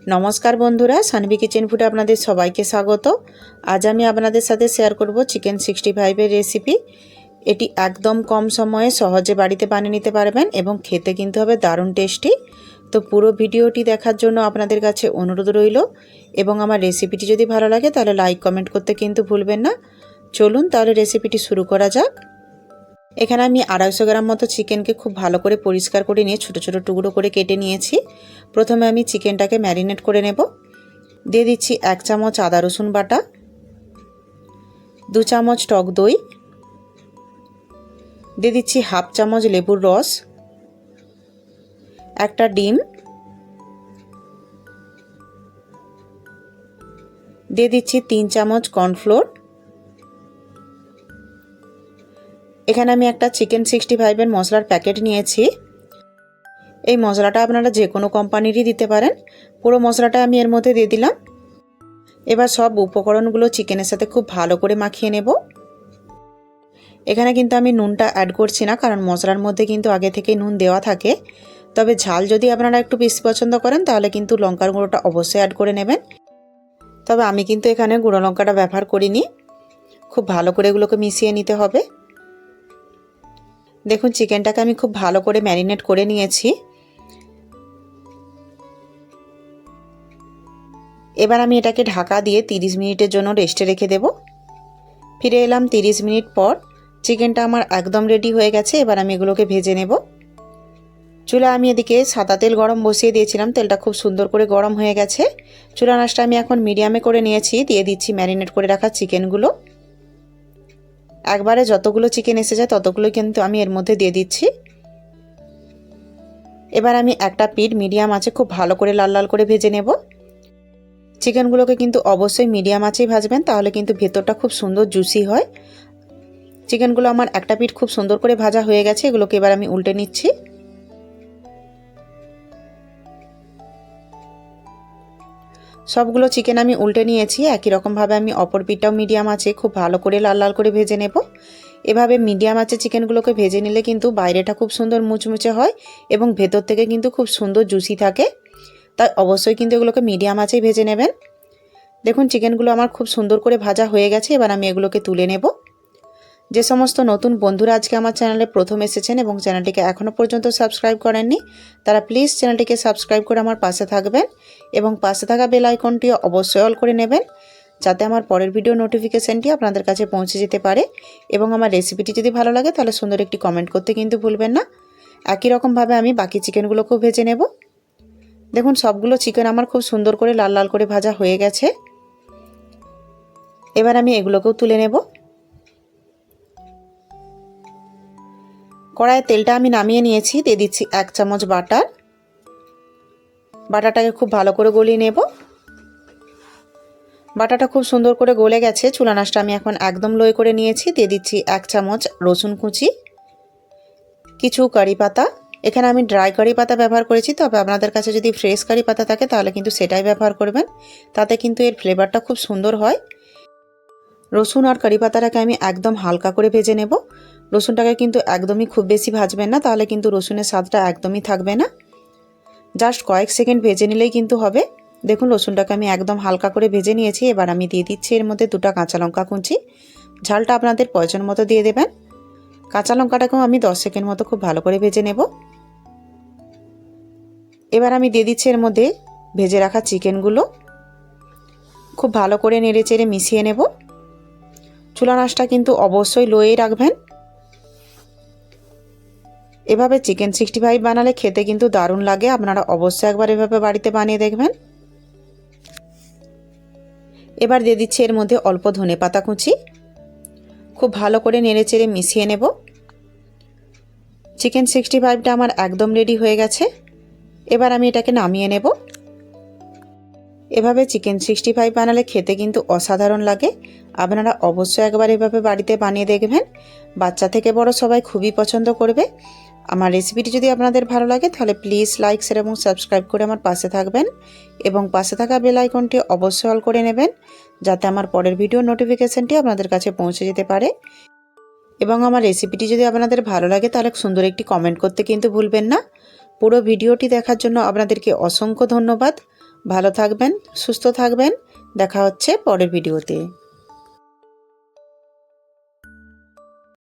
नमस्कार बंधुरा सानवी किचेन फुडे आपनादेर सबाइके स्वागत। आज आमी आपनादेर साथे शेयर करब चिकेन 65 एर रेसिपि। एटी एकदम कम समये सहजे बाड़ीते बानिये निते पारबेन एबं खेते किन्तु होबे दारुण टेस्टी। तो पुरो भिडियोटी देखार जोन्नो आपनादेर काछे अनुरोध रइल एबं आमार रेसिपिटी जोदि भालो लागे ताहले लाइक कमेंट करते किन्तु भुलबेन ना। चलुन ताहले रेसिपिटी शुरू करा जाक। एखाने आमी 250 ग्राम मतो चिकेनके खूब भालो करे परिष्कार करे निये छोटो छोटो टुकरो करे केटे नियेछि। प्रथमे आमी चिकेनटाके मैरिनेट करे नेब। दिये दिচ্ছি 1 चामच आदा रसुन बाटा, 2 चामच टक दई, दिये दिচ্ছি हाफ चामच लेबुर रस, একটা ডিম, दिये दिচ্ছি 3 चामच कर्नफ्लोर। এখানে আমি একটা চিকেন 65 এর মশলার প্যাকেট নিয়েছি। এই মশলাটা আপনারা যে কোনো কোম্পানিরই দিতে পারেন। পুরো মশলাটা আমি এর মধ্যে দিয়ে দিলাম। এবার সব উপকরণগুলো চিকেনের সাথে খুব ভালো করে মাখিয়ে নেব। এখানে কিন্তু আমি নুনটা অ্যাড করছি না, কারণ মশলার মধ্যে কিন্তু আগে থেকেই নুন দেওয়া থাকে। তবে ঝাল যদি আপনারা একটু বেশি পছন্দ করেন তাহলে কিন্তু লঙ্কার গুঁড়োটা অবশ্যই অ্যাড করে নেবেন। তবে আমি কিন্তু এখানে গুঁড়ো লঙ্কাটা ব্যবহার করিনি। খুব ভালো করে এগুলোকে মিশিয়ে নিতে হবে। দেখুন চিকেনটাকে আমি খুব ভালো করে ম্যারিনেট করে নিয়েছি। এবার আমি এটাকে ঢাকা দিয়ে 30 মিনিটের জন্য রেস্টে রেখে দেব। ফিরে এলাম 30 মিনিট পর। চিকেনটা আমার একদম রেডি হয়ে গেছে। এবার আমি এগুলোকে ভেজে নেব। চুলা আমি এদিকে সাদা তেল গরম বসিয়ে দিয়েছিলাম। তেলটা খুব সুন্দর করে গরম হয়ে গেছে। চুলা আঁচটা আমি এখন মিডিয়ামে করে নিয়েছি। দিয়ে দিচ্ছি ম্যারিনেট করে রাখা চিকেনগুলো। একবারে যতগুলো চিকেন এসে যায় ততগুলো কিন্তু আমি এর মধ্যে দিয়ে দিচ্ছি। এবার আমি একটা পিঠ মিডিয়াম আঁচে খুব ভালো করে লাল লাল করে ভেজে নেব। চিকেনগুলোকে কিন্তু অবশ্যই মিডিয়াম আঁচেই ভাজবেন, তাহলে কিন্তু ভেতরটা খুব সুন্দর জুসি হয়। চিকেনগুলো আমার একটা পিঠ খুব সুন্দর করে ভাজা হয়ে গেছে। এগুলোকে এবার আমি উল্টে নিচ্ছি। সবগুলো চিকেন আমি উল্টে নিয়েছি। একই রকমভাবে আমি অপর পিঠটাও মিডিয়াম আঁচে খুব ভালো করে লাল লাল করে ভেজে নেব। এভাবে মিডিয়াম আঁচে চিকেনগুলোকে ভেজে নিলে কিন্তু বাইরেটা খুব সুন্দর মুচমুচে হয় এবং ভেতর থেকে কিন্তু খুব সুন্দর জুসি থাকে। তাই অবশ্যই কিন্তু এগুলোকে মিডিয়াম আঁচেই ভেজে নেবেন। দেখুন চিকেনগুলো আমার খুব সুন্দর করে ভাজা হয়ে গেছে। এবার আমি এগুলোকে তুলে নেব। যে সমস্ত নতুন বন্ধুরা আজকে আমার চ্যানেলে প্রথম এসেছেন এবং চ্যানেলটিকে এখনও পর্যন্ত সাবস্ক্রাইব করেননি, তারা প্লিজ চ্যানেলটিকে সাবস্ক্রাইব করে আমার পাশে থাকবেন এবং পাশে থাকা বেল আইকনটি অবশ্যই অল করে নেবেন, যাতে আমার পরের ভিডিও নোটিফিকেশনটি আপনাদের কাছে পৌঁছে যেতে পারে। এবং আমার রেসিপিটি যদি ভালো লাগে তাহলে সুন্দর একটি কমেন্ট করতে কিন্তু ভুলবেন না। একই রকমভাবে আমি বাকি চিকেনগুলোকেও ভেজে নেব। দেখুন সবগুলো চিকেন আমার খুব সুন্দর করে লাল লাল করে ভাজা হয়ে গেছে। এবার আমি এগুলোকেও তুলে নেব। কড়াইয়ে তেলটা আমি নামিয়ে নিয়েছি। দিয়ে দিচ্ছি 1 চামচ বাটার। বাটাটাকে খুব ভালো করে গলিয়ে নেব। বাটাটা খুব সুন্দর করে গলে গেছে। চুলা আঁচটা আমি এখন একদম লো করে নিয়েছি। দিয়ে দিচ্ছি 1 চামচ রসুন কুচি, কিছু কারি পাতা। এখানে আমি ড্রাই কারি পাতা ব্যবহার করেছি, তবে আপনাদের কাছে যদি ফ্রেশ কারি পাতা থাকে তাহলে কিন্তু সেটাই ব্যবহার করবেন। তাতে কিন্তু এর ফ্লেভারটা খুব সুন্দর হয়। রসুন আর কারি পাতাটাকে আমি একদম হালকা করে ভেজে নেব। রসুনটাকে কিন্তু একদমই খুব বেশি ভাজবেন না, তাহলে কিন্তু রসুনের স্বাদটা একদমই থাকবে না। জাস্ট কয়েক সেকেন্ড ভেজে নিলেই কিন্তু হবে। দেখুন রসুনটাকে আমি একদম হালকা করে ভেজে নিয়েছি। এবার আমি দিয়ে দিচ্ছি এর মধ্যে 2টা কাঁচা লঙ্কা কুচি। ঝালটা আপনাদের প্রয়োজন মতো দিয়ে দেবেন। কাঁচা লঙ্কাটাকেও আমি 10 সেকেন্ড মতো খুব ভালো করে ভেজে নেব। এবার আমি দিয়ে দিচ্ছি এর মধ্যে ভেজে রাখা চিকেনগুলো। খুব ভালো করে নেড়ে চেড়ে মিশিয়ে নেব। চুলা আঁচটা কিন্তু অবশ্যই লোয়েই রাখবেন। এভাবে চিকেন 65 বানালে খেতে কিন্তু দারুণ লাগে। আপনারা অবশ্যই একবার এভাবে বাড়িতে বানিয়ে দেখবেন। এবার দিয়ে দিচ্ছি এর মধ্যে অল্প ধনেপাতা কুচি। খুব ভালো করে নেড়েচেড়ে মিশিয়ে নেব। চিকেন 65টা আমার একদম রেডি হয়ে গেছে। এবার আমি এটাকে নামিয়ে নেব। এভাবে চিকেন 65 বানালে খেতে কিন্তু অসাধারণ লাগে। আপনারা অবশ্যই একবার এভাবে বাড়িতে বানিয়ে দেখবেন। বাচ্চা থেকে বড় সবাই খুবই পছন্দ করবে। আমার রেসিপিটি যদি আপনাদের ভালো লাগে তাহলে প্লিজ লাইক শেয়ার এবং সাবস্ক্রাইব করে আমার পাশে থাকবেন এবং পাশে থাকা বেল আইকনটি অবশ্যই অল করে নেবেন, যাতে আমার পরের ভিডিও নোটিফিকেশনটি আপনাদের কাছে পৌঁছে যেতে পারে। এবং আমার রেসিপিটি যদি আপনাদের ভালো লাগে তাহলে সুন্দর একটি কমেন্ট করতে কিন্তু ভুলবেন না। পুরো ভিডিওটি দেখার জন্য আপনাদেরকে অসংখ্য ধন্যবাদ। ভালো থাকবেন, সুস্থ থাকবেন। দেখা হচ্ছে পরের ভিডিওতে।